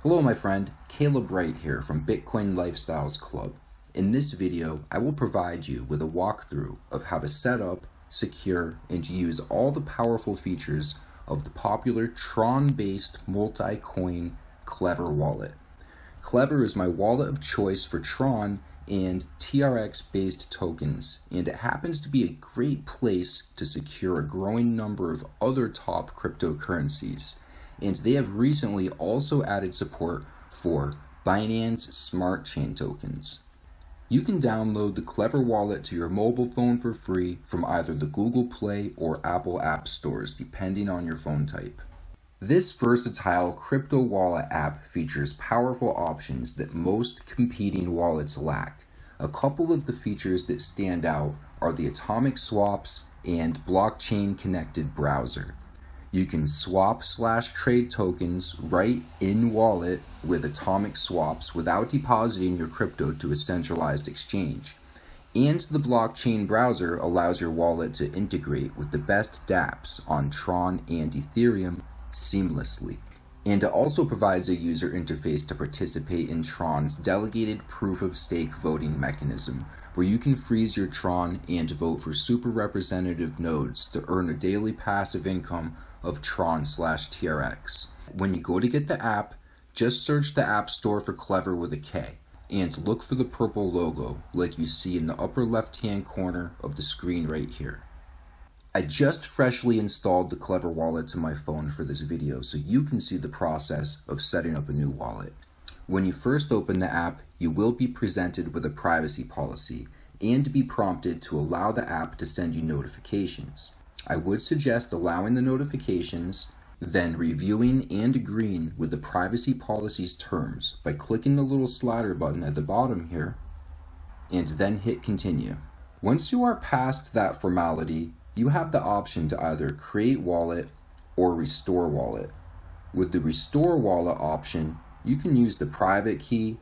Hello my friend, Caleb Wright here from Bitcoin Lifestyles Club. In this video, I will provide you with a walkthrough of how to set up, secure, and use all the powerful features of the popular Tron-based multi-coin Klever wallet. Klever is my wallet of choice for Tron and TRX-based tokens, and it happens to be a great place to secure a growing number of other top cryptocurrencies. And they have recently also added support for Binance Smart Chain tokens. You can download the Klever wallet to your mobile phone for free from either the Google Play or Apple App stores, depending on your phone type. This versatile crypto wallet app features powerful options that most competing wallets lack. A couple of the features that stand out are the atomic swaps and blockchain connected browser. You can swap/trade tokens right in wallet with atomic swaps without depositing your crypto to a centralized exchange. And the blockchain browser allows your wallet to integrate with the best dApps on Tron and Ethereum seamlessly. And it also provides a user interface to participate in Tron's delegated proof-of-stake voting mechanism, where you can freeze your Tron and vote for super representative nodes to earn a daily passive income of Tron/TRX. When you go to get the app, just search the App Store for Klever with a K and look for the purple logo like you see in the upper left-hand corner of the screen right here. I just freshly installed the Klever wallet to my phone for this video so you can see the process of setting up a new wallet. When you first open the app, you will be presented with a privacy policy and be prompted to allow the app to send you notifications. I would suggest allowing the notifications, then reviewing and agreeing with the privacy policy's terms by clicking the little slider button at the bottom here, and then hit continue. Once you are past that formality, you have the option to either create wallet or restore wallet. With the restore wallet option, you can use the private key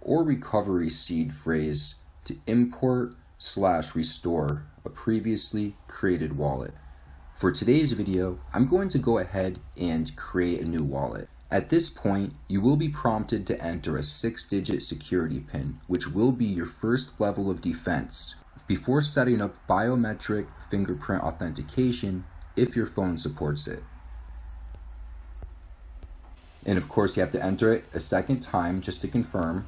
or recovery seed phrase to import/restore a previously created wallet. For today's video, I'm going to go ahead and create a new wallet. At this point, you will be prompted to enter a 6-digit security PIN, which will be your first level of defense, before setting up biometric fingerprint authentication if your phone supports it. And of course, you have to enter it a second time just to confirm.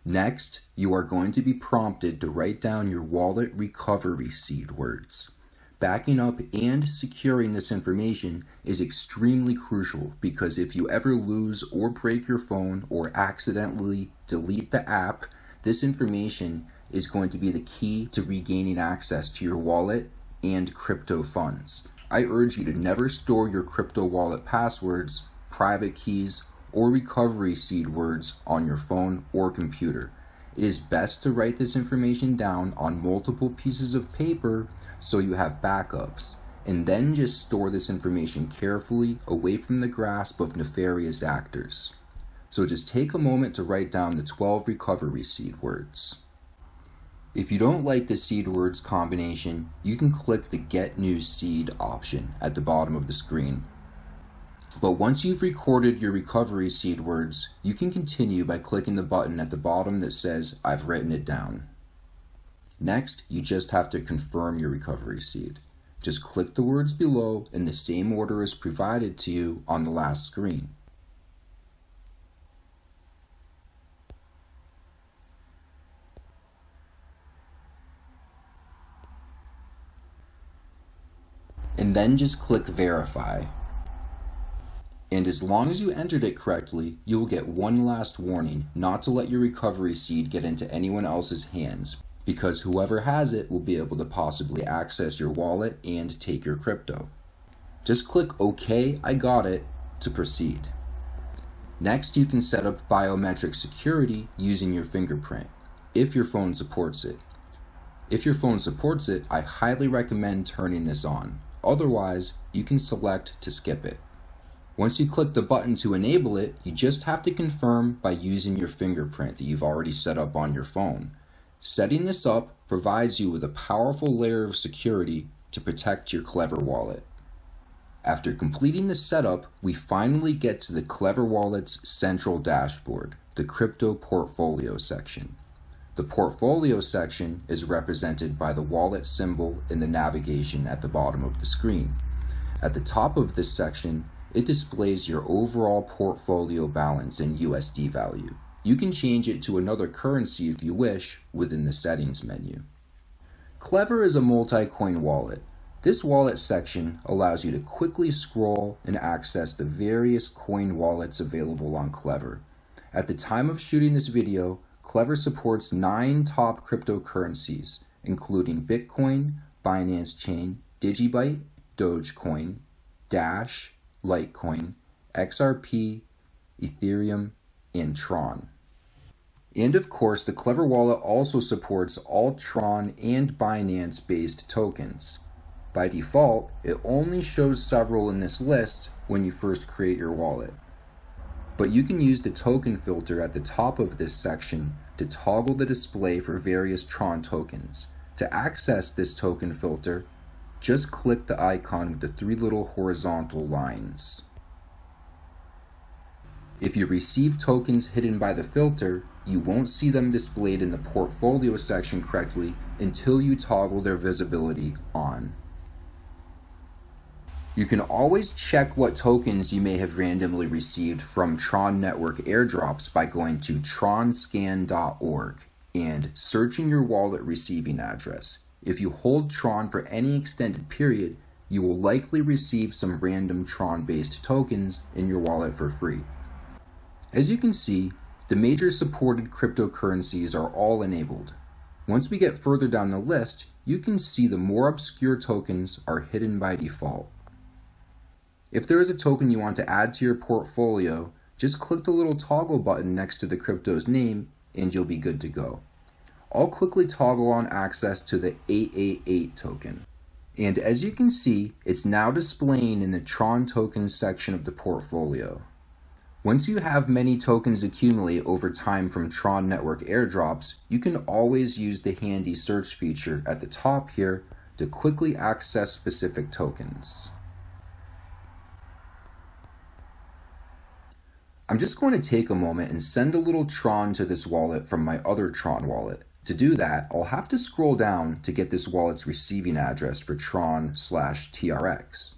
Next, you are going to be prompted to write down your wallet recovery seed words. Backing up and securing this information is extremely crucial because if you ever lose or break your phone or accidentally delete the app, this information is going to be the key to regaining access to your wallet and crypto funds. I urge you to never store your crypto wallet passwords, private keys, or recovery seed words on your phone or computer. It is best to write this information down on multiple pieces of paper so you have backups, and then just store this information carefully away from the grasp of nefarious actors. So just take a moment to write down the 12 recovery seed words. If you don't like the seed words combination, you can click the Get New Seed option at the bottom of the screen. But once you've recorded your recovery seed words, you can continue by clicking the button at the bottom that says I've written it down. Next, you just have to confirm your recovery seed. Just click the words below in the same order as provided to you on the last screen. And then just click Verify. And as long as you entered it correctly, you will get one last warning not to let your recovery seed get into anyone else's hands, because whoever has it will be able to possibly access your wallet and take your crypto. Just click OK, I got it, to proceed. Next, you can set up biometric security using your fingerprint, if your phone supports it. If your phone supports it, I highly recommend turning this on. Otherwise, you can select to skip it. Once you click the button to enable it, you just have to confirm by using your fingerprint that you've already set up on your phone. Setting this up provides you with a powerful layer of security to protect your Klever wallet. After completing the setup, we finally get to the Klever Wallet's central dashboard, the crypto portfolio section. The portfolio section is represented by the wallet symbol in the navigation at the bottom of the screen. At the top of this section, it displays your overall portfolio balance in USD value. You can change it to another currency if you wish within the settings menu. Klever is a multi-coin wallet. This wallet section allows you to quickly scroll and access the various coin wallets available on Klever. At the time of shooting this video, Klever supports 9 top cryptocurrencies, including Bitcoin, Binance Chain, Digibyte, Dogecoin, Dash, Litecoin, XRP, Ethereum, and Tron. And of course, the Klever wallet also supports all Tron and Binance-based tokens. By default, it only shows several in this list when you first create your wallet. But you can use the token filter at the top of this section to toggle the display for various Tron tokens. To access this token filter, just click the icon with the 3 little horizontal lines. If you receive tokens hidden by the filter, you won't see them displayed in the portfolio section correctly until you toggle their visibility on. You can always check what tokens you may have randomly received from Tron Network airdrops by going to TronScan.org and searching your wallet receiving address. If you hold Tron for any extended period, you will likely receive some random Tron-based tokens in your wallet for free. As you can see, the major supported cryptocurrencies are all enabled. Once we get further down the list, you can see the more obscure tokens are hidden by default. If there is a token you want to add to your portfolio, just click the little toggle button next to the crypto's name and you'll be good to go. I'll quickly toggle on access to the 888 token. And as you can see, it's now displaying in the Tron tokens section of the portfolio. Once you have many tokens accumulate over time from Tron Network airdrops, you can always use the handy search feature at the top here to quickly access specific tokens. I'm just going to take a moment and send a little Tron to this wallet from my other Tron wallet. To do that, I'll have to scroll down to get this wallet's receiving address for Tron/TRX.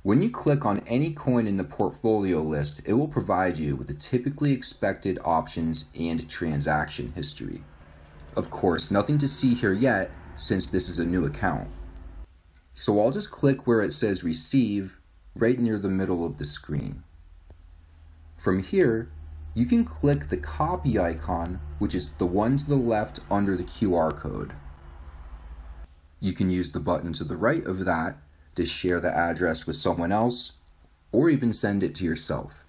When you click on any coin in the portfolio list, it will provide you with the typically expected options and transaction history. Of course, nothing to see here yet since this is a new account. So I'll just click where it says Receive right near the middle of the screen. From here, you can click the copy icon, which is the one to the left under the QR code. You can use the button to the right of that to share the address with someone else, or even send it to yourself.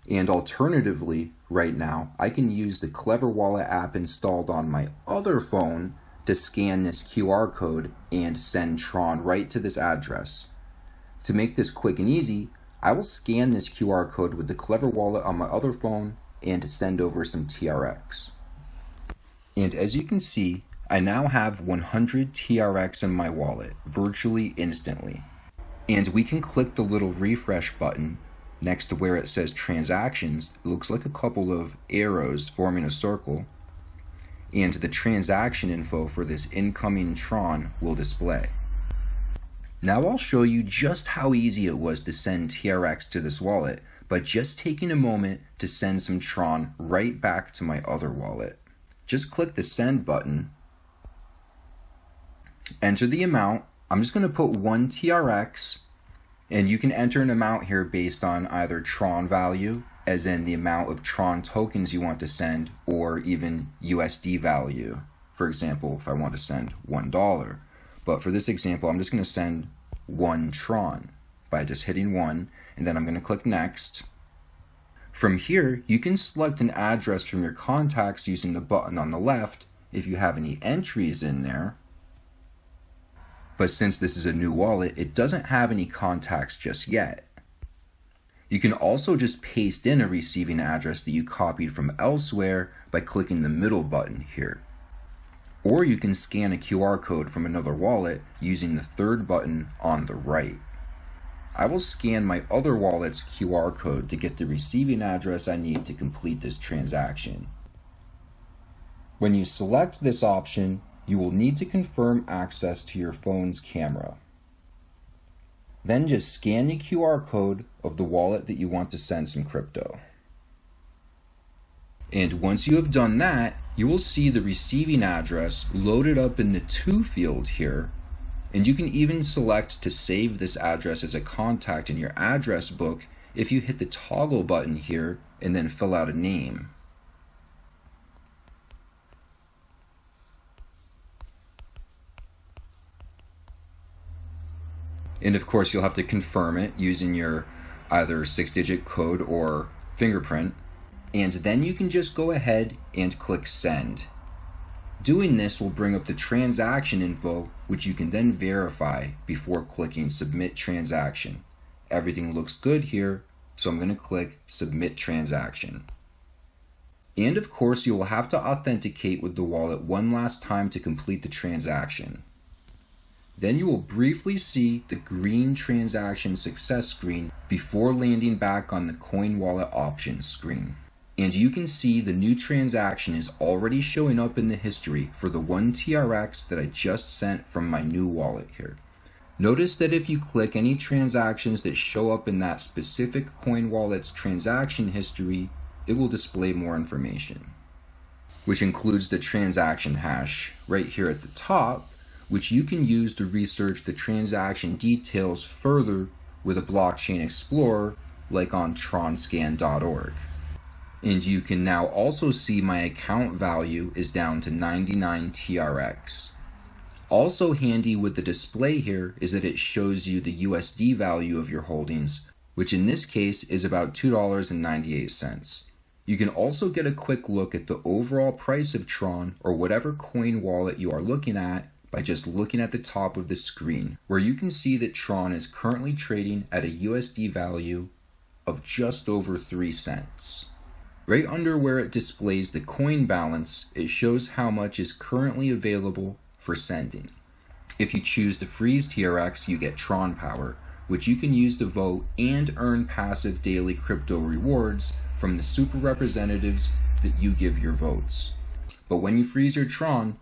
And alternatively, right now, I can use the Klever Wallet app installed on my other phone to scan this QR code and send Tron right to this address. To make this quick and easy, I will scan this QR code with the Klever Wallet on my other phone and send over some TRX. And as you can see, I now have 100 TRX in my wallet, virtually instantly. And we can click the little refresh button next to where it says transactions. It looks like a couple of arrows forming a circle. And the transaction info for this incoming Tron will display. Now I'll show you just how easy it was to send TRX to this wallet by just taking a moment to send some Tron right back to my other wallet. Just click the send button, enter the amount. I'm just going to put 1 TRX, and you can enter an amount here based on either Tron value, as in the amount of Tron tokens you want to send, or even USD value. For example, if I want to send $1. But for this example, I'm just going to send 1 Tron by just hitting 1, and then I'm going to click next. From here, you can select an address from your contacts using the button on the left if you have any entries in there. But since this is a new wallet, it doesn't have any contacts just yet. You can also just paste in a receiving address that you copied from elsewhere by clicking the middle button here. Or you can scan a QR code from another wallet using the third button on the right. I will scan my other wallet's QR code to get the receiving address I need to complete this transaction. When you select this option, you will need to confirm access to your phone's camera. Then just scan the QR code of the wallet that you want to send some crypto. And once you have done that, you will see the receiving address loaded up in the To field here, and you can even select to save this address as a contact in your address book if you hit the toggle button here and then fill out a name. And of course, you'll have to confirm it using your either 6-digit code or fingerprint. And then you can just go ahead and click send. Doing this will bring up the transaction info, which you can then verify before clicking submit transaction. Everything looks good here, so I'm going to click submit transaction. And of course, you will have to authenticate with the wallet one last time to complete the transaction. Then you will briefly see the green transaction success screen before landing back on the coin wallet options screen. And you can see the new transaction is already showing up in the history for the 1 TRX that I just sent from my new wallet here. Notice that if you click any transactions that show up in that specific coin wallet's transaction history, it will display more information, which includes the transaction hash right here at the top, which you can use to research the transaction details further with a blockchain explorer like on TronScan.org. And you can now also see my account value is down to 99 TRX. Also handy with the display here is that it shows you the USD value of your holdings, which in this case is about $2.98. You can also get a quick look at the overall price of Tron or whatever coin wallet you are looking at by just looking at the top of the screen, where you can see that Tron is currently trading at a USD value of just over 3 cents. Right under where it displays the coin balance, it shows how much is currently available for sending. If you choose the freeze TRX, you get Tron Power, which you can use to vote and earn passive daily crypto rewards from the super representatives that you give your votes. But when you freeze your Tron,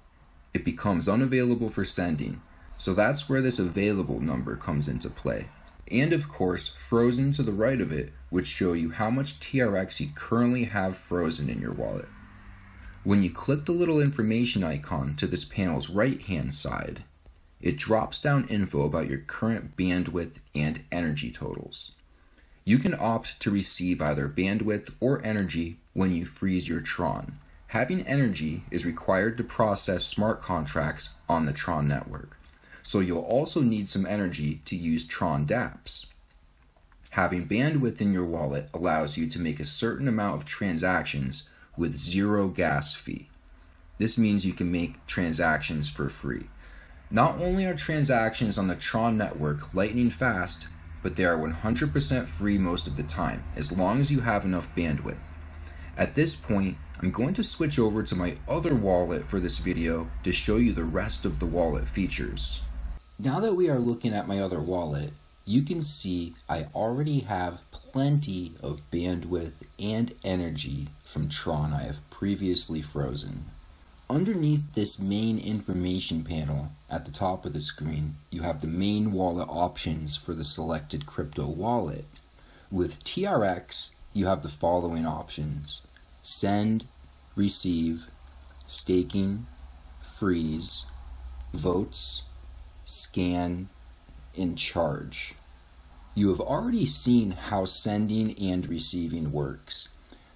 it becomes unavailable for sending, so that's where this available number comes into play. And of course, frozen to the right of it would show you how much TRX you currently have frozen in your wallet. When you click the little information icon to this panel's right-hand side, it drops down info about your current bandwidth and energy totals. You can opt to receive either bandwidth or energy when you freeze your Tron. Having energy is required to process smart contracts on the Tron network, so you'll also need some energy to use Tron dApps. Having bandwidth in your wallet allows you to make a certain amount of transactions with zero gas fee. This means you can make transactions for free. Not only are transactions on the Tron network lightning fast, but they are 100% free most of the time, as long as you have enough bandwidth. At this point, I'm going to switch over to my other wallet for this video to show you the rest of the wallet features. Now that we are looking at my other wallet, you can see I already have plenty of bandwidth and energy from Tron I have previously frozen. Underneath this main information panel at the top of the screen, you have the main wallet options for the selected crypto wallet. With TRX, you have the following options: send, receive, staking, freeze, votes, scan, and charge. You have already seen how sending and receiving works.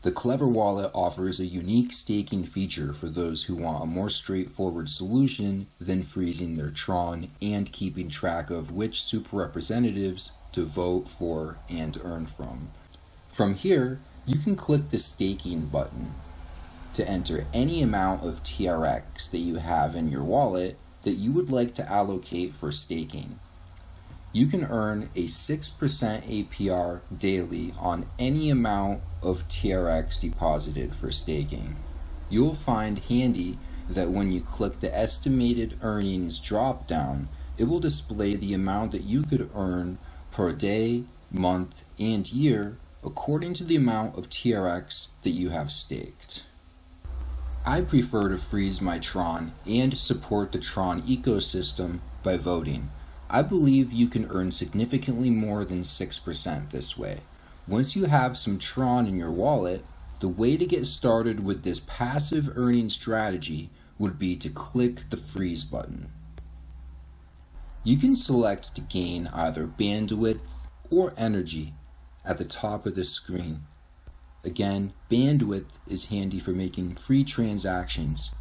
The Klever Wallet offers a unique staking feature for those who want a more straightforward solution than freezing their Tron and keeping track of which super representatives to vote for and earn from. From here, you can click the staking button to enter any amount of TRX that you have in your wallet that you would like to allocate for staking. You can earn a 6% APR daily on any amount of TRX deposited for staking. You'll find handy that when you click the estimated earnings drop down, it will display the amount that you could earn per day, month, and year according to the amount of TRX that you have staked. I prefer to freeze my Tron and support the Tron ecosystem by voting. I believe you can earn significantly more than 6% this way. Once you have some Tron in your wallet, the way to get started with this passive earning strategy would be to click the freeze button. You can select to gain either bandwidth or energy at the top of the screen. Again, bandwidth is handy for making free transactions,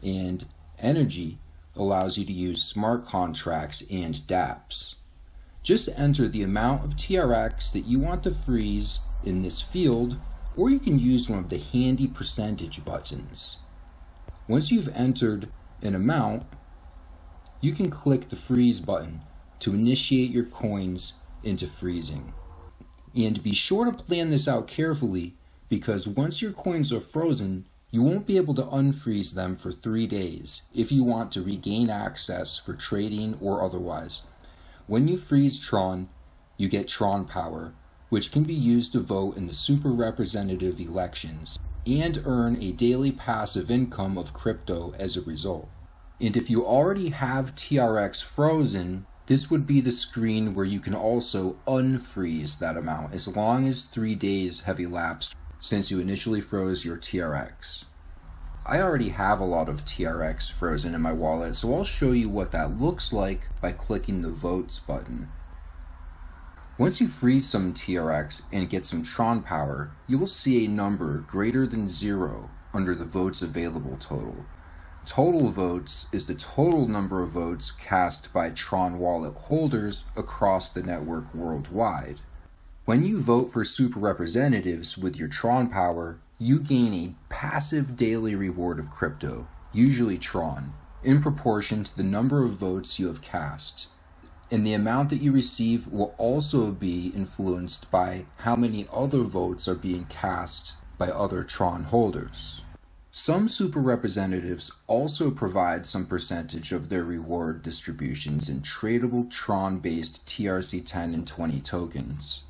and energy allows you to use smart contracts and dApps. Just enter the amount of TRX that you want to freeze in this field, or you can use one of the handy percentage buttons. Once you've entered an amount, you can click the freeze button to initiate your coins into freezing. And be sure to plan this out carefully, because once your coins are frozen, you won't be able to unfreeze them for 3 days if you want to regain access for trading or otherwise. When you freeze Tron, you get Tron power, which can be used to vote in the super representative elections and earn a daily passive income of crypto as a result. And if you already have TRX frozen, this would be the screen where you can also unfreeze that amount as long as 3 days have elapsed since you initially froze your TRX. I already have a lot of TRX frozen in my wallet, so I'll show you what that looks like by clicking the Votes button. Once you freeze some TRX and get some Tron power, you will see a number greater than 0 under the votes available total. Total votes is the total number of votes cast by Tron Wallet holders across the network worldwide. When you vote for super representatives with your Tron power, you gain a passive daily reward of crypto, usually Tron, in proportion to the number of votes you have cast. And the amount that you receive will also be influenced by how many other votes are being cast by other Tron holders. Some super representatives also provide some percentage of their reward distributions in tradable Tron-based TRC10 and 20 tokens.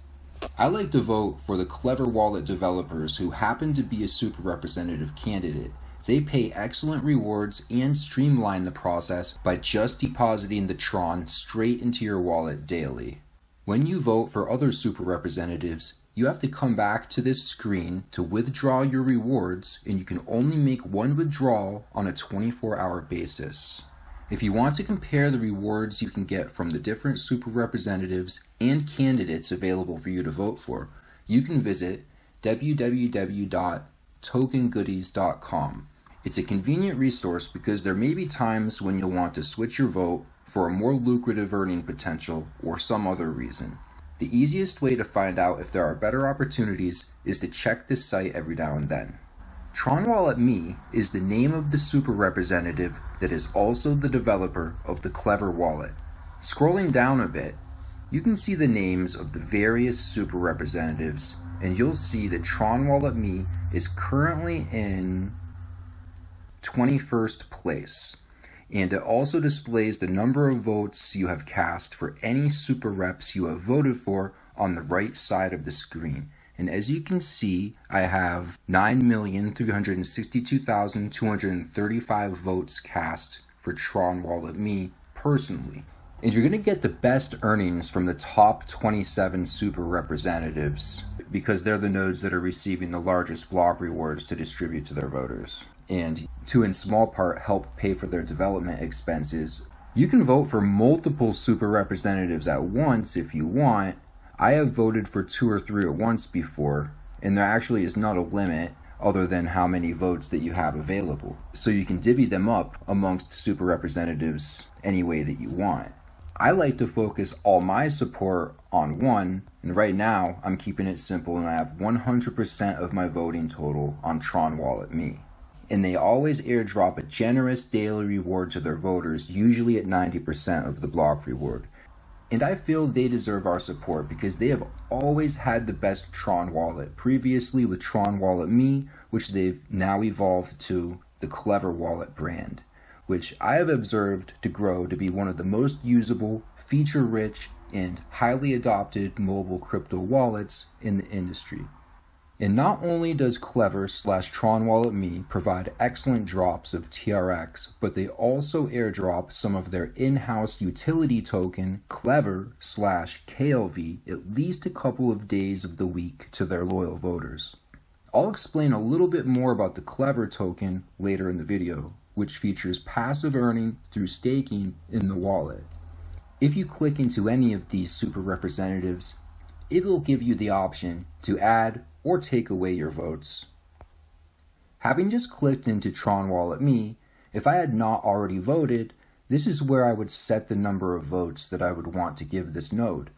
I like to vote for the Klever Wallet developers who happen to be a super representative candidate. They pay excellent rewards and streamline the process by just depositing the Tron straight into your wallet daily. When you vote for other super representatives, you have to come back to this screen to withdraw your rewards, and you can only make one withdrawal on a 24-hour basis. If you want to compare the rewards you can get from the different super representatives and candidates available for you to vote for, you can visit www.tokengoodies.com. It's a convenient resource because there may be times when you'll want to switch your vote for a more lucrative earning potential or some other reason. The easiest way to find out if there are better opportunities is to check this site every now and then. Tron Wallet Me is the name of the super representative that is also the developer of the Klever Wallet. Scrolling down a bit, you can see the names of the various super representatives, and you'll see that Tron Wallet Me is currently in 21st place. And it also displays the number of votes you have cast for any super reps you have voted for on the right side of the screen. And as you can see, I have 9,362,235 votes cast for Tron Wallet Me personally. And you're going to get the best earnings from the top 27 super representatives because they're the nodes that are receiving the largest block rewards to distribute to their voters, and to in small part help pay for their development expenses. You can vote for multiple super representatives at once if you want. I have voted for 2 or 3 at once before, and there actually is not a limit other than how many votes that you have available. So you can divvy them up amongst super representatives any way that you want. I like to focus all my support on one, and right now I'm keeping it simple and I have 100% of my voting total on Tron Wallet Me. And they always airdrop a generous daily reward to their voters, usually at 90% of the block reward. And I feel they deserve our support because they have always had the best Tron wallet, previously with Tron Wallet Me, which they've now evolved to the Klever Wallet brand, which I have observed to grow to be one of the most usable, feature-rich, and highly adopted mobile crypto wallets in the industry. And not only does Klever/Tron Wallet Me provide excellent drops of TRX, but they also airdrop some of their in-house utility token, Klever/KLV, at least a couple of days of the week to their loyal voters. I'll explain a little bit more about the Klever token later in the video, which features passive earning through staking in the wallet. If you click into any of these super representatives, it will give you the option to add or take away your votes. Having just clicked into Tron Wallet Me, if I had not already voted, this is where I would set the number of votes that I would want to give this node.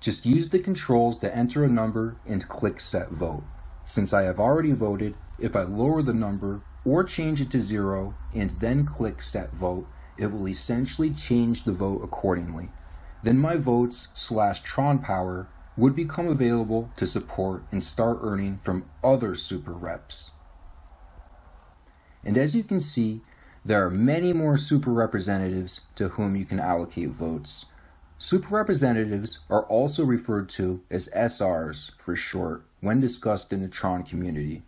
Just use the controls to enter a number and click Set Vote. Since I have already voted, if I lower the number or change it to 0 and then click Set Vote, it will essentially change the vote accordingly. Then my votes/Tron power would become available to support and start earning from other super reps. And as you can see, there are many more super representatives to whom you can allocate votes. Super representatives are also referred to as SRs for short when discussed in the Tron community.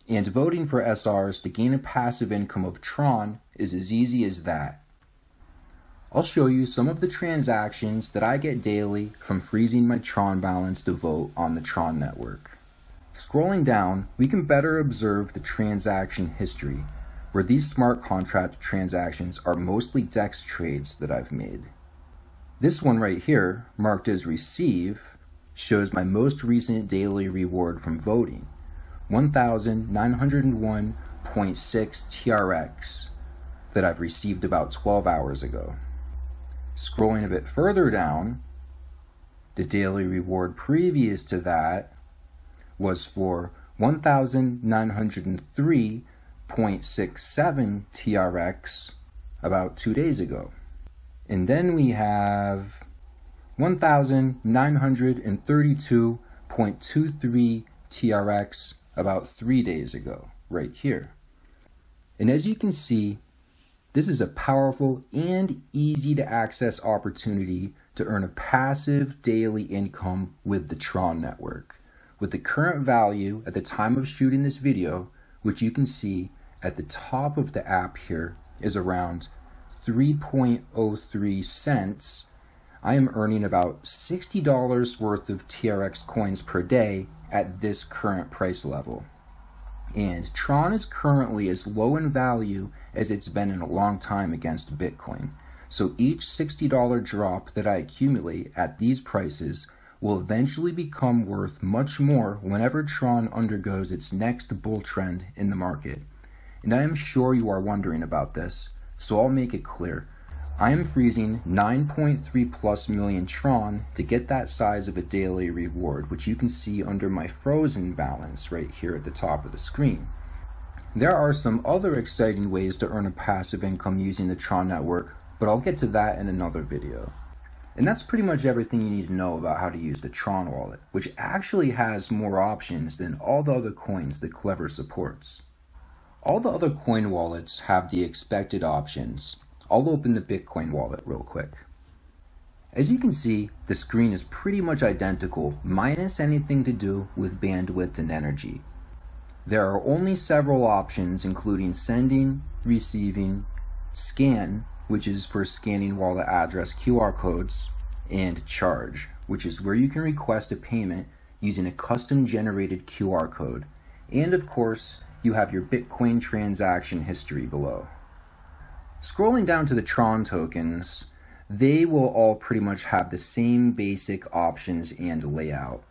And voting for SRs to gain a passive income of Tron is as easy as that. I'll show you some of the transactions that I get daily from freezing my Tron balance to vote on the Tron network. Scrolling down, we can better observe the transaction history, where these smart contract transactions are mostly DEX trades that I've made. This one right here, marked as receive, shows my most recent daily reward from voting, 1,901.6 TRX that I've received about 12 hours ago. Scrolling a bit further down, the daily reward previous to that was for 1,903.67 TRX about 2 days ago. And then we have 1,932.23 TRX about 3 days ago, right here. And as you can see, this is a powerful and easy to access opportunity to earn a passive daily income with the Tron network, with the current value at the time of shooting this video, which you can see at the top of the app here, is around 3.03 cents. I am earning about $60 worth of TRX coins per day at this current price level. And Tron is currently as low in value as it's been in a long time against Bitcoin. So each $60 drop that I accumulate at these prices will eventually become worth much more whenever Tron undergoes its next bull trend in the market. And I am sure you are wondering about this, so I'll make it clear. I am freezing 9.3 plus million Tron to get that size of a daily reward, which you can see under my frozen balance right here at the top of the screen. There are some other exciting ways to earn a passive income using the Tron network, but I'll get to that in another video. And that's pretty much everything you need to know about how to use the Tron wallet, which actually has more options than all the other coins that Klever supports. All the other coin wallets have the expected options. I'll open the Bitcoin wallet real quick. As you can see, the screen is pretty much identical, minus anything to do with bandwidth and energy. There are only several options, including sending, receiving, scan, which is for scanning wallet address QR codes, and charge, which is where you can request a payment using a custom generated QR code. And of course, you have your Bitcoin transaction history below. Scrolling down to the Tron tokens, they will all pretty much have the same basic options and layout.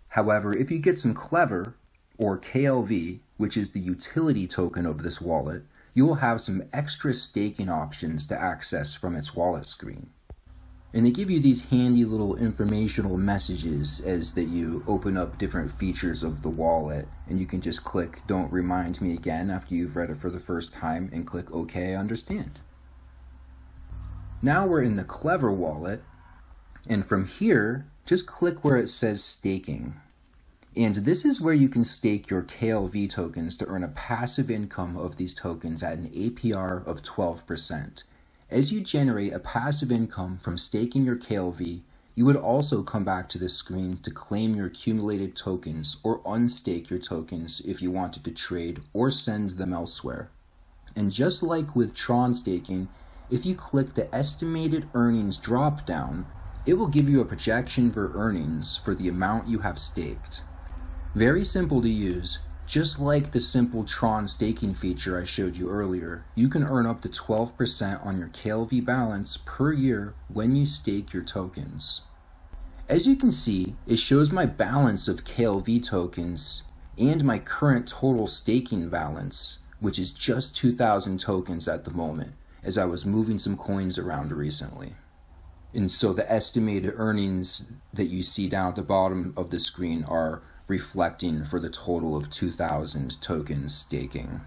However, if you get some Klever, or KLV, which is the utility token of this wallet, you will have some extra staking options to access from its wallet screen. And they give you these handy little informational messages as that you open up different features of the wallet, and you can just click "Don't remind me again" after you've read it for the first time and click "OK, I understand." Now we're in the Klever wallet, and from here, just click where it says staking. And this is where you can stake your KLV tokens to earn a passive income of these tokens at an APR of 12%. As you generate a passive income from staking your KLV, you would also come back to this screen to claim your accumulated tokens or unstake your tokens if you wanted to trade or send them elsewhere. And just like with Tron staking, if you click the estimated earnings drop down, it will give you a projection for earnings for the amount you have staked. Very simple to use. Just like the simple Tron staking feature I showed you earlier, you can earn up to 12% on your KLV balance per year when you stake your tokens. As you can see, it shows my balance of KLV tokens and my current total staking balance, which is just 2,000 tokens at the moment, as I was moving some coins around recently. And so the estimated earnings that you see down at the bottom of the screen are reflecting for the total of 2,000 tokens staking.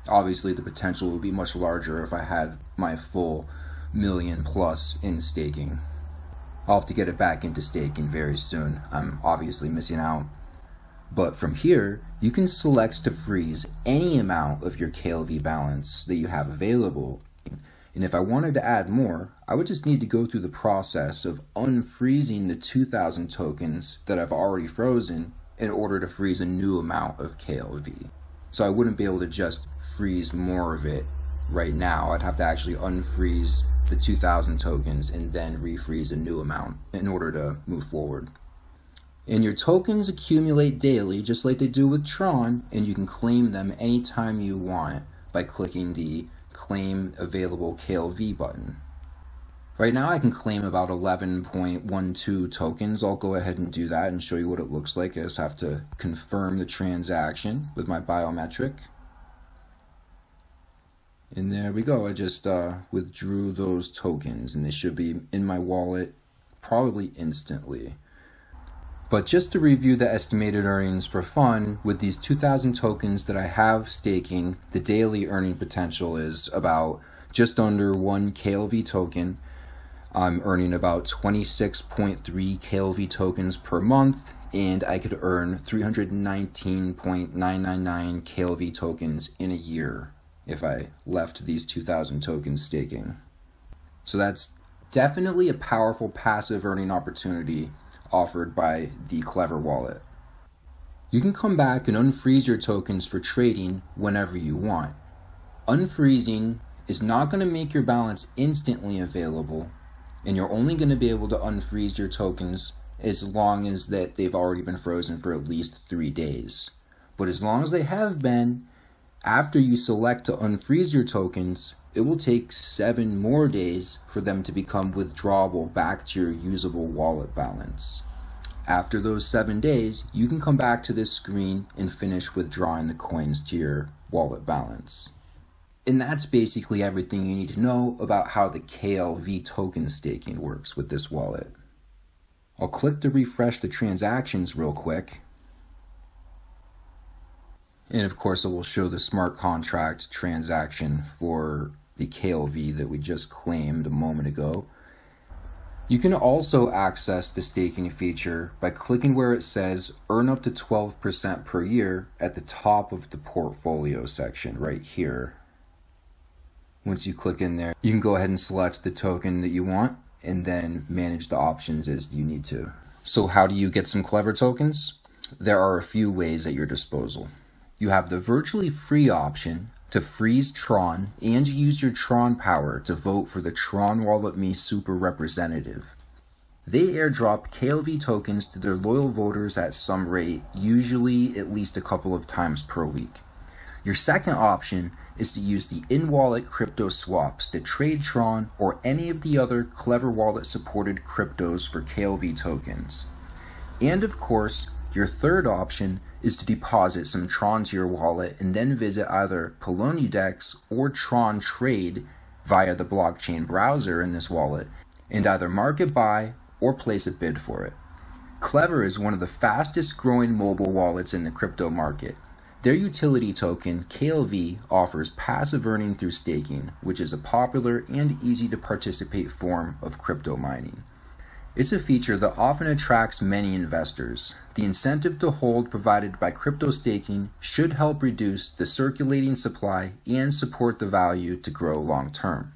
Obviously, the potential would be much larger if I had my full million plus in staking. I'll have to get it back into staking very soon. I'm obviously missing out. But from here, you can select to freeze any amount of your KLV balance that you have available. And if I wanted to add more, I would just need to go through the process of unfreezing the 2,000 tokens that I've already frozen in order to freeze a new amount of KLV. So I wouldn't be able to just freeze more of it right now. I'd have to actually unfreeze the 2,000 tokens and then refreeze a new amount in order to move forward. And your tokens accumulate daily just like they do with Tron, and you can claim them anytime you want by clicking the Claim Available KLV button. Right now I can claim about 11.12 tokens. I'll go ahead and do that and show you what it looks like. I just have to confirm the transaction with my biometric. And there we go. I just withdrew those tokens and they should be in my wallet probably instantly. But just to review the estimated earnings for fun, with these 2,000 tokens that I have staking, the daily earning potential is about just under 1 KLV token. I'm earning about 26.3 KLV tokens per month, and I could earn 319.999 KLV tokens in a year if I left these 2,000 tokens staking. So that's definitely a powerful passive earning opportunity offered by the Klever Wallet. You can come back and unfreeze your tokens for trading whenever you want. Unfreezing is not going to make your balance instantly available, and you're only going to be able to unfreeze your tokens as long as that they've already been frozen for at least 3 days. But as long as they have been, after you select to unfreeze your tokens, it will take 7 more days for them to become withdrawable back to your usable wallet balance. After those 7 days, you can come back to this screen and finish withdrawing the coins to your wallet balance. And that's basically everything you need to know about how the KLV token staking works with this wallet. I'll click to refresh the transactions real quick. And of course it will show the smart contract transaction for the KLV that we just claimed a moment ago. You can also access the staking feature by clicking where it says earn up to 12% per year at the top of the portfolio section right here. Once you click in there, you can go ahead and select the token that you want and then manage the options as you need to. So how do you get some Klever tokens? There are a few ways at your disposal. You have the virtually free option to freeze Tron and use your Tron power to vote for the Tron Wallet Me super representative. They airdrop KLV tokens to their loyal voters at some rate, usually at least a couple of times per week. Your second option is to use the in-wallet crypto swaps to trade Tron or any of the other Klever Wallet supported cryptos for KLV tokens. And of course, your third option is to deposit some Tron to your wallet and then visit either Poloniedex or Tron Trade via the blockchain browser in this wallet and either market buy or place a bid for it. Klever is one of the fastest growing mobile wallets in the crypto market. Their utility token, KLV, offers passive earning through staking, which is a popular and easy to participate form of crypto mining. It's a feature that often attracts many investors. The incentive to hold provided by crypto staking should help reduce the circulating supply and support the value to grow long term.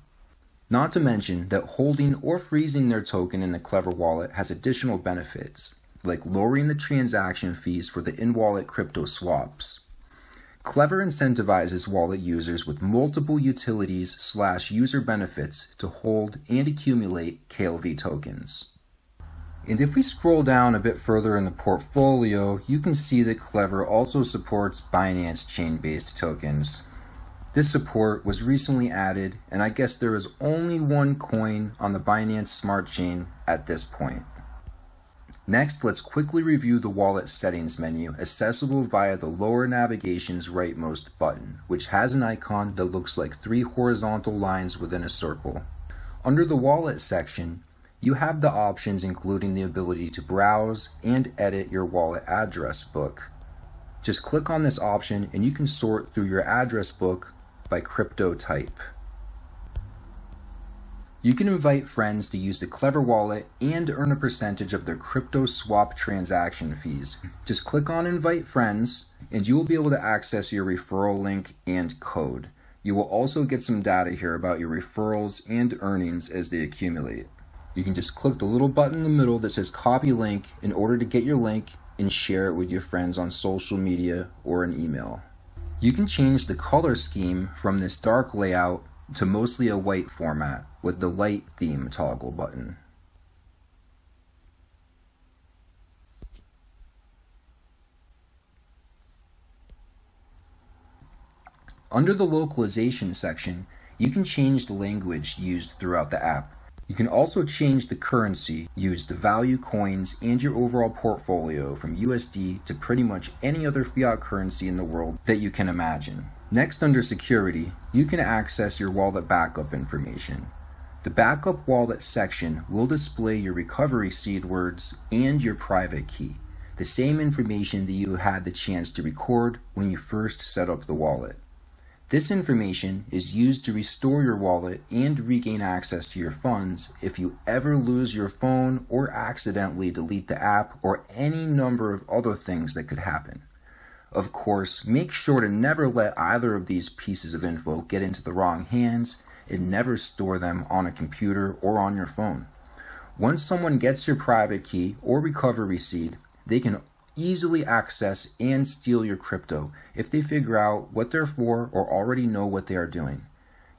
Not to mention that holding or freezing their token in the Klever wallet has additional benefits, like lowering the transaction fees for the in-wallet crypto swaps. Klever incentivizes wallet users with multiple utilities/user benefits to hold and accumulate KLV tokens. And if we scroll down a bit further in the portfolio, you can see that Klever also supports Binance chain-based tokens. This support was recently added, and I guess there is only one coin on the Binance Smart Chain at this point. Next, let's quickly review the wallet settings menu, accessible via the lower navigation's rightmost button, which has an icon that looks like 3 horizontal lines within a circle. Under the wallet section, you have the options including the ability to browse and edit your wallet address book. Just click on this option and you can sort through your address book by crypto type. You can invite friends to use the Klever wallet and earn a percentage of their crypto swap transaction fees. Just click on invite friends and you will be able to access your referral link and code. You will also get some data here about your referrals and earnings as they accumulate. You can just click the little button in the middle that says copy link in order to get your link and share it with your friends on social media or an email. You can change the color scheme from this dark layout to mostly a white format with the light theme toggle button. Under the localization section, you can change the language used throughout the app. You can also change the currency used to value coins and your overall portfolio from USD to pretty much any other fiat currency in the world that you can imagine. Next, under security, you can access your wallet backup information. The backup wallet section will display your recovery seed words and your private key, the same information that you had the chance to record when you first set up the wallet. This information is used to restore your wallet and regain access to your funds if you ever lose your phone or accidentally delete the app or any number of other things that could happen. Of course, make sure to never let either of these pieces of info get into the wrong hands and never store them on a computer or on your phone. Once someone gets your private key or recovery seed, they can easily access and steal your crypto if they figure out what they're for or already know what they are doing.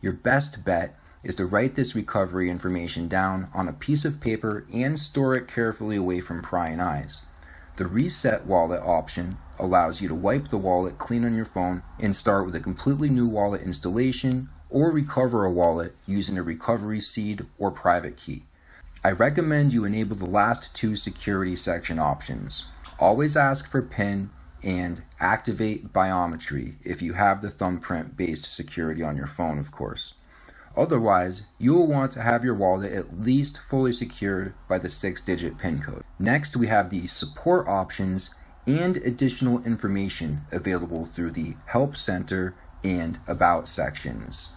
Your best bet is to write this recovery information down on a piece of paper and store it carefully away from prying eyes. The reset wallet option allows you to wipe the wallet clean on your phone and start with a completely new wallet installation or recover a wallet using a recovery seed or private key. I recommend you enable the last 2 security section options. Always ask for PIN and activate biometry if you have the thumbprint-based security on your phone, of course. Otherwise, you will want to have your wallet at least fully secured by the 6-digit PIN code. Next, we have the support options and additional information available through the Help Center and About sections.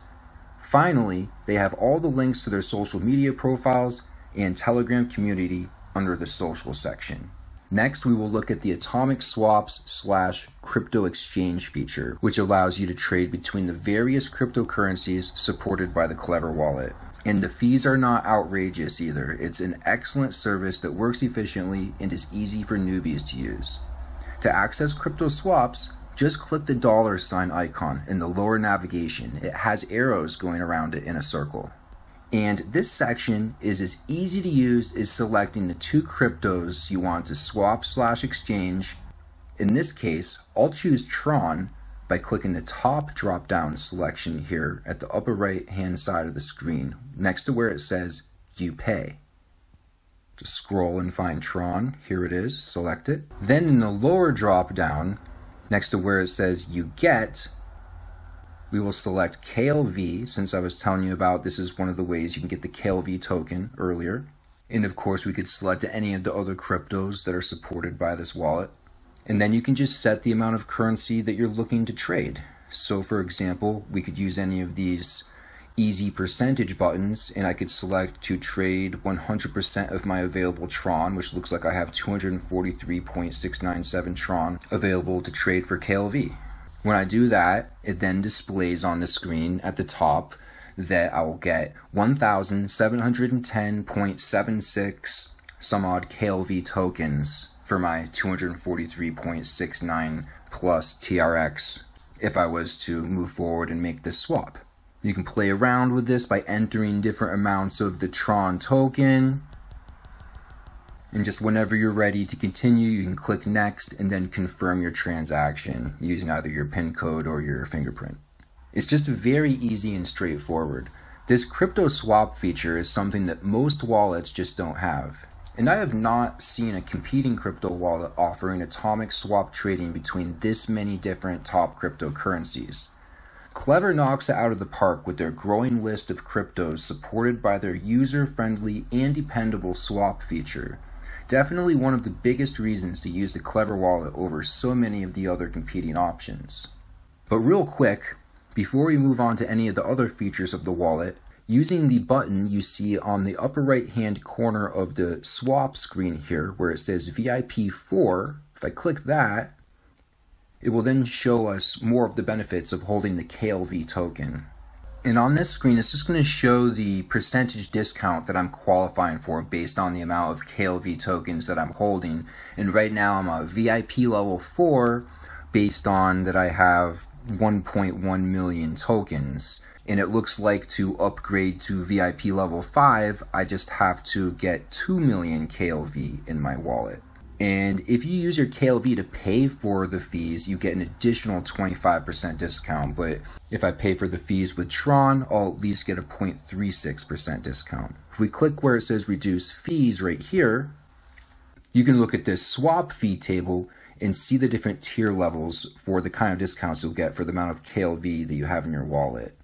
Finally, they have all the links to their social media profiles and Telegram community under the social section. Next, we will look at the Atomic Swaps/crypto exchange feature, which allows you to trade between the various cryptocurrencies supported by the Klever wallet. And the fees are not outrageous either. It's an excellent service that works efficiently and is easy for newbies to use. To access crypto swaps, just click the $ icon in the lower navigation. It has arrows going around it in a circle. And this section is as easy to use as selecting the 2 cryptos you want to swap/exchange. In this case, I'll choose Tron by clicking the top drop-down selection here at the upper right-hand side of the screen, next to where it says You Pay. Just scroll and find Tron. Here it is. Select it. Then in the lower drop-down, next to where it says You Get, we will select KLV, since I was telling you about this is one of the ways you can get the KLV token earlier. And of course, we could select any of the other cryptos that are supported by this wallet. And then you can just set the amount of currency that you're looking to trade. So for example, we could use any of these easy percentage buttons, and I could select to trade 100% of my available Tron, which looks like I have 243.697 Tron available to trade for KLV. When I do that, it then displays on the screen at the top that I will get 1,710.76 some odd KLV tokens for my 243.69 plus TRX if I was to move forward and make this swap. You can play around with this by entering different amounts of the Tron token. And just whenever you're ready to continue, you can click next and then confirm your transaction using either your PIN code or your fingerprint. It's just very easy and straightforward. This crypto swap feature is something that most wallets just don't have. And I have not seen a competing crypto wallet offering atomic swap trading between this many different top cryptocurrencies. Klever knocks it out of the park with their growing list of cryptos supported by their user-friendly and dependable swap feature. Definitely one of the biggest reasons to use the Klever wallet over so many of the other competing options. But real quick, before we move on to any of the other features of the wallet, using the button you see on the upper right hand corner of the swap screen here where it says VIP4, if I click that, it will then show us more of the benefits of holding the KLV token. And on this screen, it's just going to show the percentage discount that I'm qualifying for based on the amount of KLV tokens that I'm holding. And right now I'm a VIP level 4 based on that I have 1.1 million tokens. And it looks like to upgrade to VIP level 5, I just have to get 2 million KLV in my wallet. And if you use your KLV to pay for the fees, you get an additional 25% discount. But if I pay for the fees with Tron, I'll at least get a 0.36% discount. If we click where it says reduce fees right here, you can look at this swap fee table and see the different tier levels for the kind of discounts you'll get for the amount of KLV that you have in your wallet.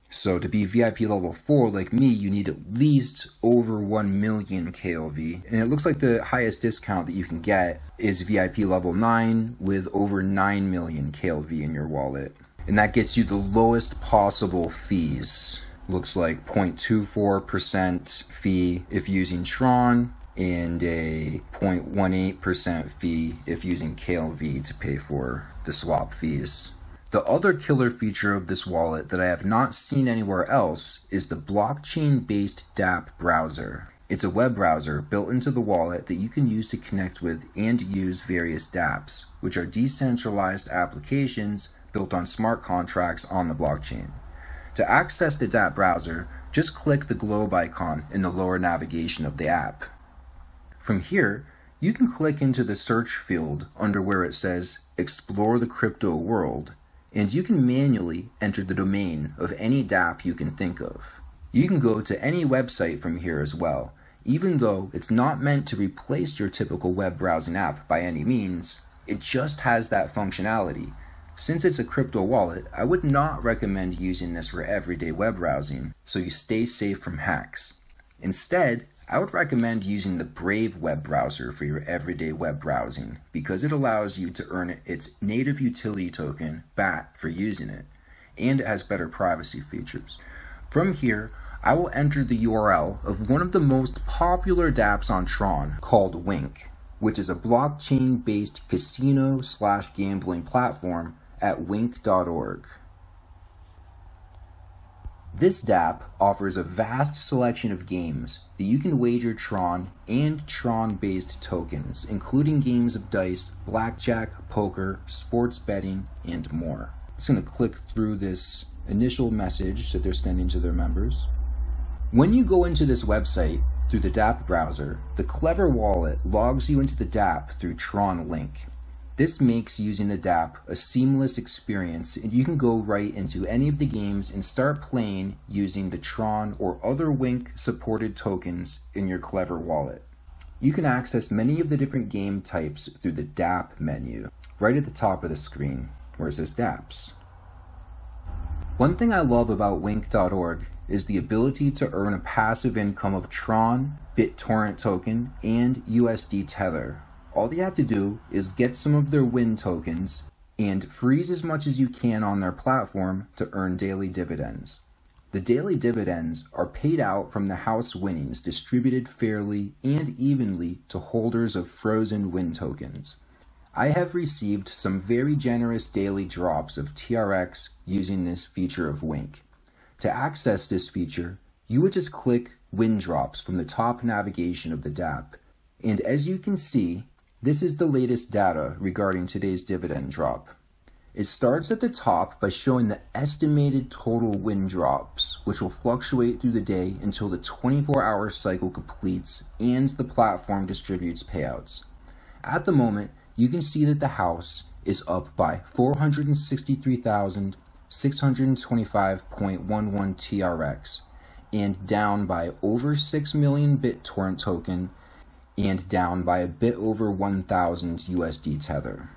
So to be VIP level 4 like me, you need at least over 1 million KLV. And it looks like the highest discount that you can get is VIP level 9 with over 9 million KLV in your wallet. And that gets you the lowest possible fees. Looks like 0.24% fee if using Tron and a 0.18% fee if using KLV to pay for the swap fees. The other killer feature of this wallet that I have not seen anywhere else is the blockchain-based dApp browser. It's a web browser built into the wallet that you can use to connect with and use various dApps, which are decentralized applications built on smart contracts on the blockchain. To access the dApp browser, just click the globe icon in the lower navigation of the app. From here, you can click into the search field under where it says Explore the Crypto World, and you can manually enter the domain of any dApp you can think of. You can go to any website from here as well, even though it's not meant to replace your typical web browsing app by any means. It just has that functionality. Since it's a crypto wallet, I would not recommend using this for everyday web browsing, so you stay safe from hacks. Instead, I would recommend using the Brave web browser for your everyday web browsing because it allows you to earn its native utility token, BAT, for using it, and it has better privacy features. From here, I will enter the URL of one of the most popular dApps on Tron called Wink, which is a blockchain-based casino/gambling platform at wink.org. This dApp offers a vast selection of games that you can wager Tron and Tron-based tokens, including games of dice, blackjack, poker, sports betting, and more. I'm just going to click through this initial message that they're sending to their members. When you go into this website through the dApp browser, the Klever Wallet logs you into the dApp through Tron Link. This makes using the dApp a seamless experience, and you can go right into any of the games and start playing using the Tron or other Wink supported tokens in your Klever Wallet. You can access many of the different game types through the dApp menu, right at the top of the screen where it says dApps. One thing I love about wink.org is the ability to earn a passive income of Tron, bittorrent token, and USD Tether. All you have to do is get some of their win tokens and freeze as much as you can on their platform to earn daily dividends. The daily dividends are paid out from the house winnings distributed fairly and evenly to holders of frozen win tokens. I have received some very generous daily drops of TRX using this feature of Wink. To access this feature, you would just click Win Drops from the top navigation of the dApp. And as you can see, this is the latest data regarding today's dividend drop. It starts at the top by showing the estimated total win drops, which will fluctuate through the day until the 24-hour cycle completes and the platform distributes payouts. At the moment, you can see that the house is up by 463,625.11 TRX and down by over 6 million BitTorrent token and down by a bit over 1,000 USD Tether.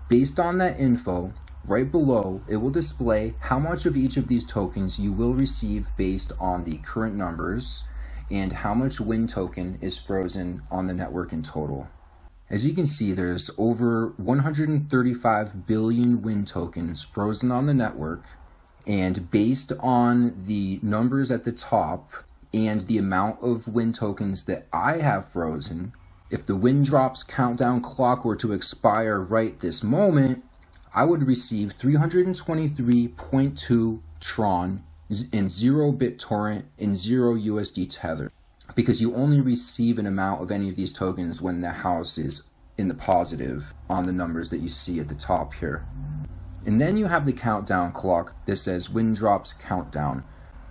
Based on that info, right below it will display how much of each of these tokens you will receive based on the current numbers and how much win token is frozen on the network in total. As you can see, there's over 135 billion win tokens frozen on the network, and based on the numbers at the top and the amount of win tokens that I have frozen, if the win drops countdown clock were to expire right this moment, I would receive 323.2 Tron and 0 BitTorrent and 0 USD Tether, because you only receive an amount of any of these tokens when the house is in the positive on the numbers that you see at the top here. And then you have the countdown clock that says win drops countdown.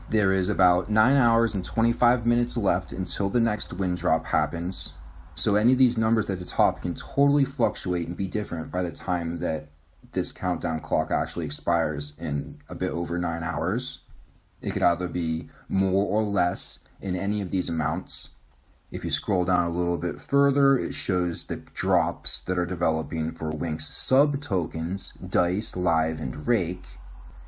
There is about 9 hours and 25 minutes left until the next win drop happens. So any of these numbers at the top can totally fluctuate and be different by the time that this countdown clock actually expires in a bit over 9 hours. It could either be more or less in any of these amounts. If you scroll down a little bit further, it shows the drops that are developing for Wink's sub-tokens, Dice, Live, and Rake.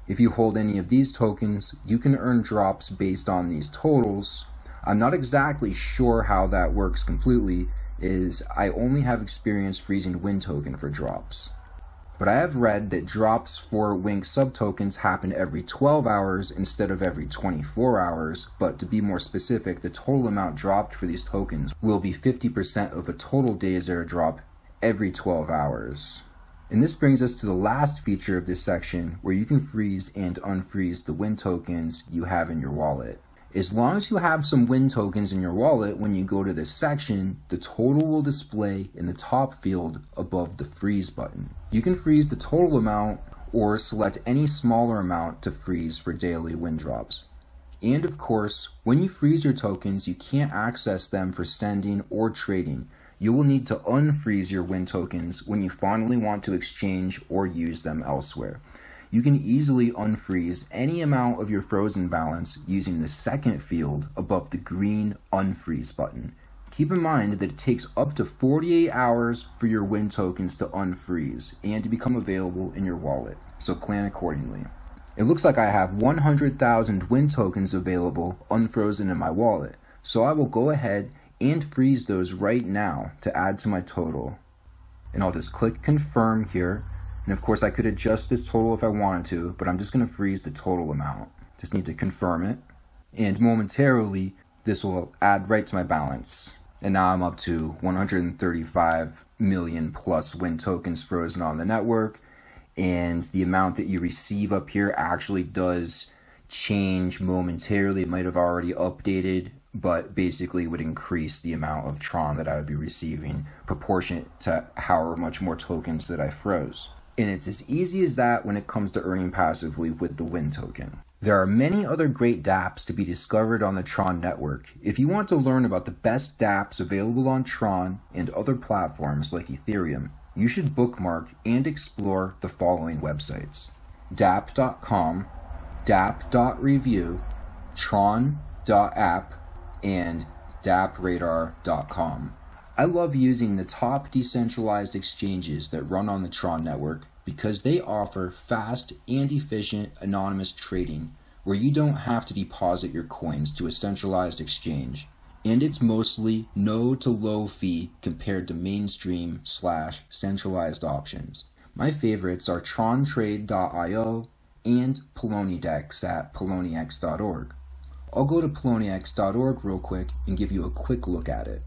If you hold any of these tokens, you can earn drops based on these totals. I'm not exactly sure how that works completely, as I only have experience freezing win token for drops. But I have read that drops for Wink sub-tokens happen every 12 hours instead of every 24 hours, but to be more specific, the total amount dropped for these tokens will be 50% of a total days airdrop every 12 hours. And this brings us to the last feature of this section, where you can freeze and unfreeze the win tokens you have in your wallet. As long as you have some win tokens in your wallet, when you go to this section, the total will display in the top field above the freeze button. You can freeze the total amount or select any smaller amount to freeze for daily win drops. And of course, when you freeze your tokens, you can't access them for sending or trading. You will need to unfreeze your win tokens when you finally want to exchange or use them elsewhere. You can easily unfreeze any amount of your frozen balance using the second field above the green unfreeze button. Keep in mind that it takes up to 48 hours for your win tokens to unfreeze and to become available in your wallet, so plan accordingly. It looks like I have 100,000 win tokens available unfrozen in my wallet, so I will go ahead and freeze those right now to add to my total. And I'll just click confirm here. And of course I could adjust this total if I wanted to, but I'm just going to freeze the total amount. Just need to confirm it. And momentarily, this will add right to my balance. And now I'm up to 135 million plus win tokens frozen on the network. And the amount that you receive up here actually does change momentarily. It might have already updated, but basically would increase the amount of Tron that I would be receiving proportionate to however much more tokens that I froze. And it's as easy as that when it comes to earning passively with the win token. There are many other great dApps to be discovered on the Tron network. If you want to learn about the best dApps available on Tron and other platforms like Ethereum, you should bookmark and explore the following websites: dApp.com, dApp.review, Tron.app, and dappradar.com. I love using the top decentralized exchanges that run on the Tron network because they offer fast and efficient anonymous trading where you don't have to deposit your coins to a centralized exchange, and it's mostly no to low fee compared to mainstream/centralized options. My favorites are trontrade.io and Polonidex at poloniex.org. I'll go to poloniex.org real quick and give you a quick look at it.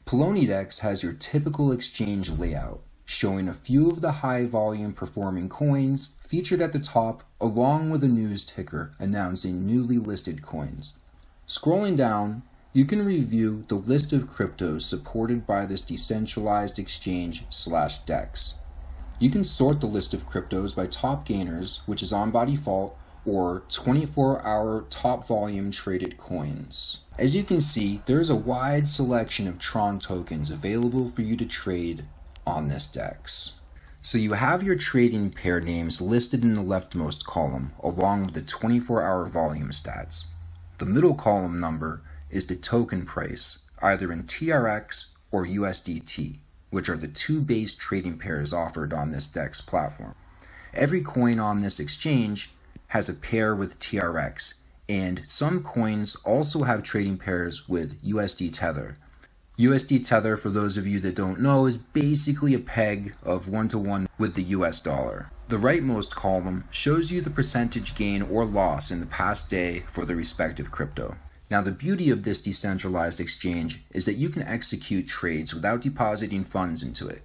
Polonidex has your typical exchange layout, showing a few of the high volume performing coins featured at the top, along with a news ticker announcing newly listed coins. Scrolling down, you can review the list of cryptos supported by this decentralized exchange/DEX. You can sort the list of cryptos by top gainers, which is on by default, or 24-hour top volume traded coins. As you can see, there is a wide selection of Tron tokens available for you to trade on this DEX. So you have your trading pair names listed in the leftmost column, along with the 24-hour volume stats. The middle column number is the token price, either in TRX or USDT, which are the two base trading pairs offered on this DEX platform. Every coin on this exchange has a pair with TRX, and some coins also have trading pairs with USD Tether. USD Tether, for those of you that don't know, is basically a peg of 1-to-1 with the US dollar. The rightmost column shows you the percentage gain or loss in the past day for the respective crypto. Now, the beauty of this decentralized exchange is that you can execute trades without depositing funds into it.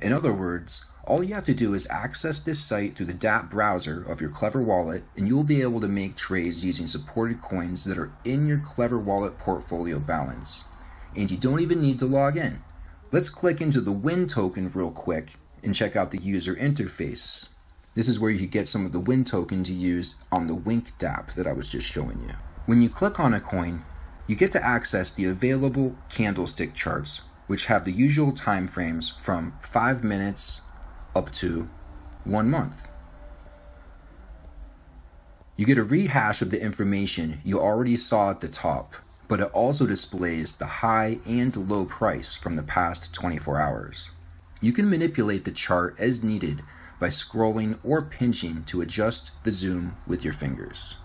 In other words, all you have to do is access this site through the dApp browser of your Klever Wallet, and you will be able to make trades using supported coins that are in your Klever Wallet portfolio balance. And you don't even need to log in. Let's click into the Win token real quick and check out the user interface. This is where you get some of the Win token to use on the Wink dApp that I was just showing you. When you click on a coin, you get to access the available candlestick charts, which have the usual time frames from 5 minutes up to 1 month. You get a rehash of the information you already saw at the top, but it also displays the high and low price from the past 24 hours. You can manipulate the chart as needed by scrolling or pinching to adjust the zoom with your fingers.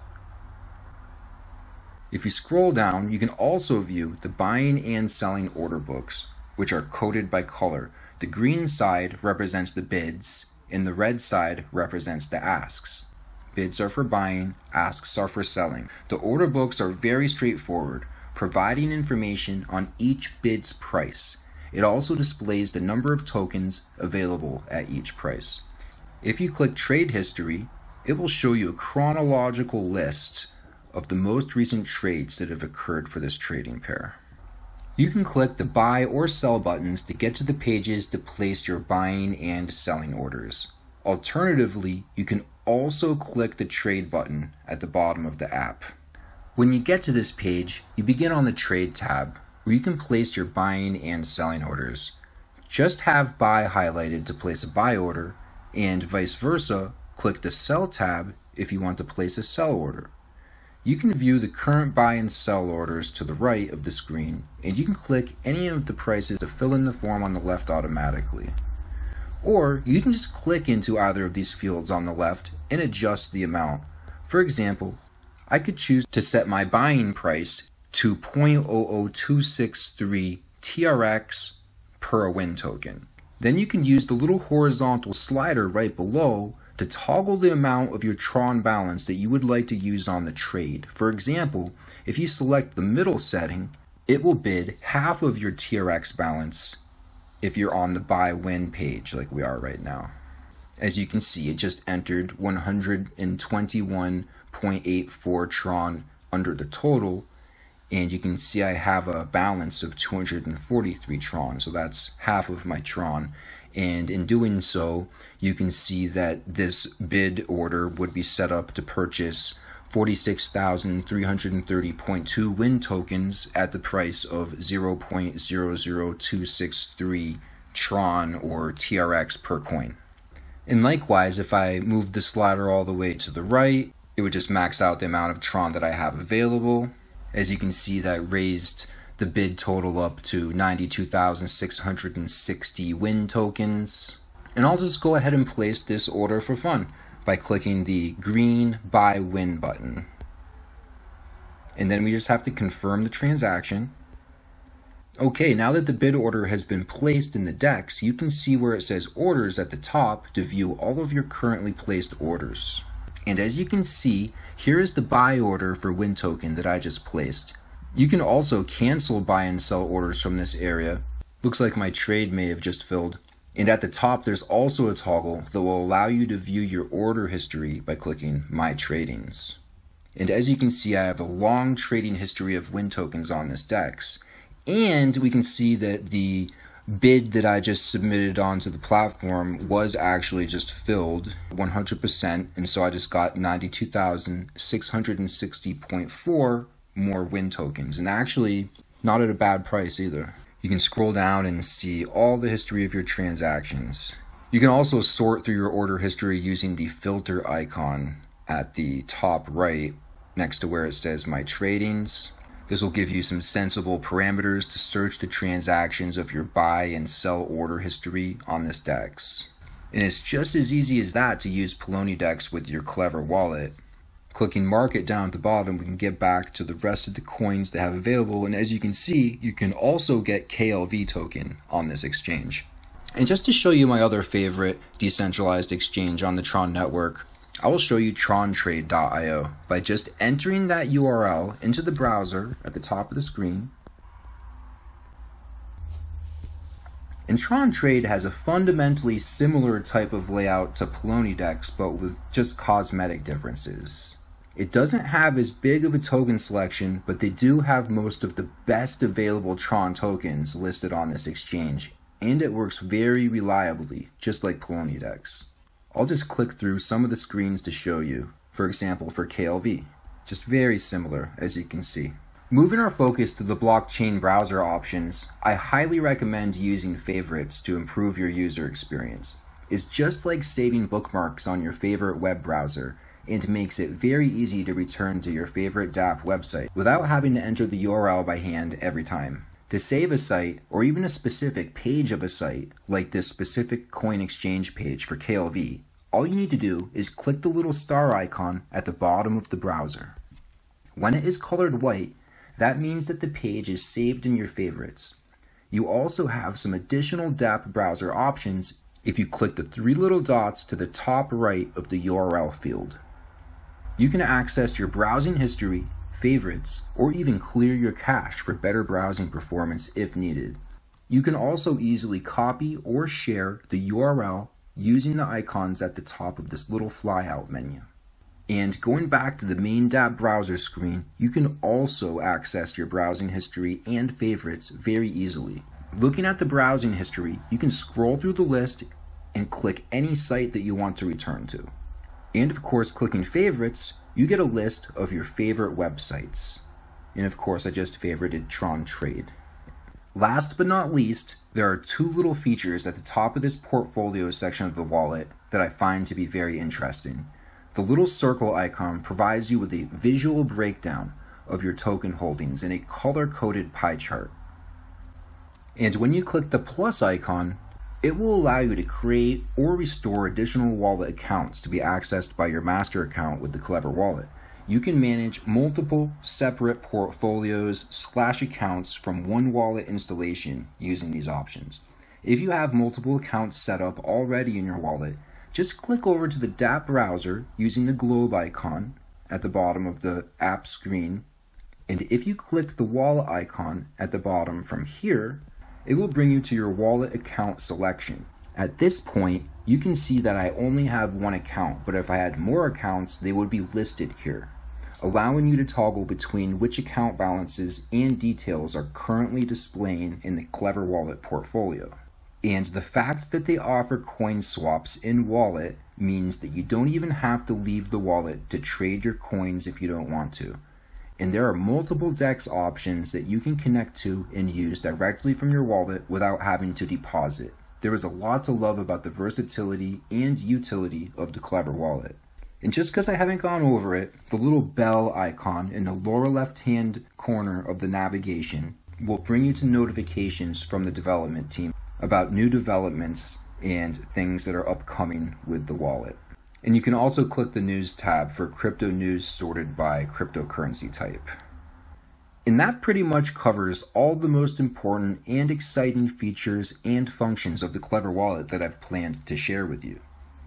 If you scroll down, you can also view the buying and selling order books, which are coded by color. The green side represents the bids, and the red side represents the asks. Bids are for buying, asks are for selling. The order books are very straightforward, providing information on each bid's price. It also displays the number of tokens available at each price. If you click Trade History, it will show you a chronological list of the most recent trades that have occurred for this trading pair. You can click the buy or sell buttons to get to the pages to place your buying and selling orders. Alternatively, you can also click the trade button at the bottom of the app. When you get to this page, you begin on the Trade tab, where you can place your buying and selling orders. Just have buy highlighted to place a buy order, and vice versa, click the Sell tab if you want to place a sell order. You can view the current buy and sell orders to the right of the screen, and you can click any of the prices to fill in the form on the left automatically. Or you can just click into either of these fields on the left and adjust the amount. For example, I could choose to set my buying price to 0.00263 TRX per win token. Then you can use the little horizontal slider right below to toggle the amount of your Tron balance that you would like to use on the trade. For example, if you select the middle setting, it will bid half of your TRX balance if you're on the buy win page like we are right now. As you can see, it just entered 121.84 Tron under the total, and you can see I have a balance of 243 Tron, so that's half of my Tron. And in doing so, you can see that this bid order would be set up to purchase 46,330.2 win tokens at the price of 0.00263 Tron or TRX per coin. And likewise, if I move the slider all the way to the right, it would just max out the amount of Tron that I have available. As you can see, that raised the bid total up to 92,660 win tokens. And I'll just go ahead and place this order for fun by clicking the green buy win button. And then we just have to confirm the transaction. Okay, now that the bid order has been placed in the DEX, you can see where it says orders at the top to view all of your currently placed orders. And as you can see, here is the buy order for Win token that I just placed. You can also cancel buy and sell orders from this area. Looks like my trade may have just filled. And at the top, there's also a toggle that will allow you to view your order history by clicking My Tradings. And as you can see, I have a long trading history of Win tokens on this DEX. And we can see that the bid that I just submitted onto the platform was actually just filled 100%. And so I just got 92,660.4 more Win tokens. And actually, not at a bad price either. You can scroll down and see all the history of your transactions. You can also sort through your order history using the filter icon at the top right next to where it says My Tradings. This will give you some sensible parameters to search the transactions of your buy and sell order history on this DEX. And it's just as easy as that to use Poloniedex with your Klever wallet. Clicking Market down at the bottom, we can get back to the rest of the coins they have available. And as you can see, you can also get KLV token on this exchange. And just to show you my other favorite decentralized exchange on the Tron network, I will show you trontrade.io by just entering that URL into the browser at the top of the screen. And Tron Trade has a fundamentally similar type of layout to Poloniedex, but with just cosmetic differences. It doesn't have as big of a token selection, but they do have most of the best available Tron tokens listed on this exchange, and it works very reliably, just like Poloniedex. I'll just click through some of the screens to show you, for example for KLV. Just very similar, as you can see. Moving our focus to the blockchain browser options, I highly recommend using favorites to improve your user experience. It's just like saving bookmarks on your favorite web browser, and makes it very easy to return to your favorite dApp website without having to enter the URL by hand every time. To save a site, or even a specific page of a site, like this specific coin exchange page for KLV, all you need to do is click the little star icon at the bottom of the browser. When it is colored white, that means that the page is saved in your favorites. You also have some additional dApp browser options if you click the three little dots to the top right of the URL field. You can access your browsing history, favorites, or even clear your cache for better browsing performance if needed. You can also easily copy or share the URL using the icons at the top of this little flyout menu. And going back to the main dApp browser screen, you can also access your browsing history and favorites very easily. Looking at the browsing history, you can scroll through the list and click any site that you want to return to. And of course, clicking favorites, you get a list of your favorite websites. And of course, I just favorited Tron Trade. Last but not least, there are two little features at the top of this portfolio section of the wallet that I find to be very interesting. The little circle icon provides you with a visual breakdown of your token holdings in a color-coded pie chart. And when you click the plus icon, it will allow you to create or restore additional wallet accounts to be accessed by your master account with the Klever Wallet. You can manage multiple separate portfolios/accounts from one wallet installation using these options. If you have multiple accounts set up already in your wallet, just click over to the dApp browser using the globe icon at the bottom of the app screen. And if you click the wallet icon at the bottom from here, it will bring you to your wallet account selection. At this point, you can see that I only have one account, but if I had more accounts, they would be listed here, allowing you to toggle between which account balances and details are currently displaying in the Klever Wallet portfolio. And the fact that they offer coin swaps in wallet means that you don't even have to leave the wallet to trade your coins if you don't want to. And there are multiple DEX options that you can connect to and use directly from your wallet without having to deposit. There is a lot to love about the versatility and utility of the Klever Wallet. And just because I haven't gone over it, the little bell icon in the lower left-hand corner of the navigation will bring you to notifications from the development team about new developments and things that are upcoming with the wallet. And you can also click the news tab for crypto news sorted by cryptocurrency type. And that pretty much covers all the most important and exciting features and functions of the Klever Wallet that I've planned to share with you.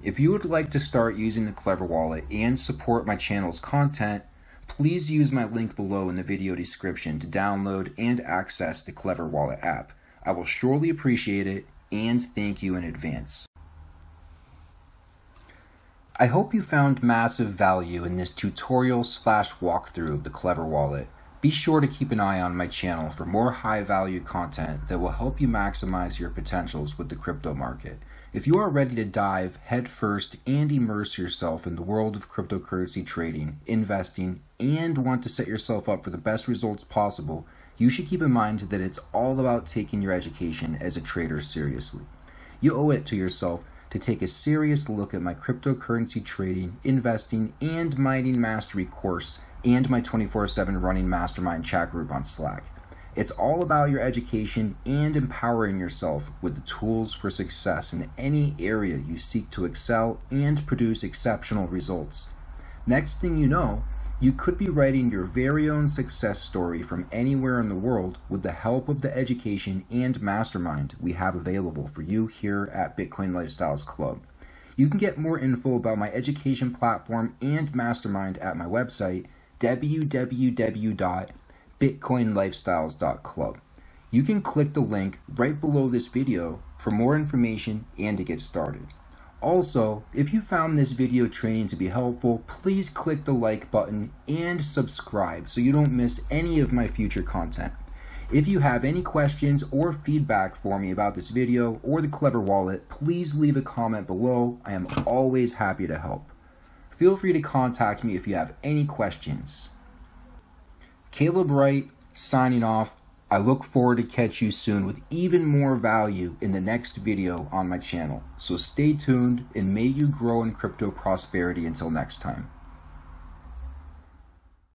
If you would like to start using the Klever Wallet and support my channel's content, please use my link below in the video description to download and access the Klever Wallet app. I will surely appreciate it and thank you in advance. I hope you found massive value in this tutorial / walkthrough of the Klever Wallet. Be sure to keep an eye on my channel for more high-value content that will help you maximize your potentials with the crypto market. If you are ready to dive headfirst and immerse yourself in the world of cryptocurrency trading, investing, and want to set yourself up for the best results possible, you should keep in mind that it's all about taking your education as a trader seriously. You owe it to yourself to take a serious look at my cryptocurrency trading, investing, and mining mastery course and my 24/7 running mastermind chat group on Slack. It's all about your education and empowering yourself with the tools for success in any area you seek to excel and produce exceptional results. Next thing you know, you could be writing your very own success story from anywhere in the world with the help of the education and mastermind we have available for you here at Bitcoin Lifestyles Club. You can get more info about my education platform and mastermind at my website, www.bitcoinlifestyles.club. You can click the link right below this video for more information and to get started. Also, if you found this video training to be helpful, please click the like button and subscribe so you don't miss any of my future content. If you have any questions or feedback for me about this video or the Klever Wallet, please leave a comment below. I am always happy to help. Feel free to contact me if you have any questions. Caleb Wright, signing off. I look forward to catch you soon with even more value in the next video on my channel. So stay tuned and may you grow in crypto prosperity until next time.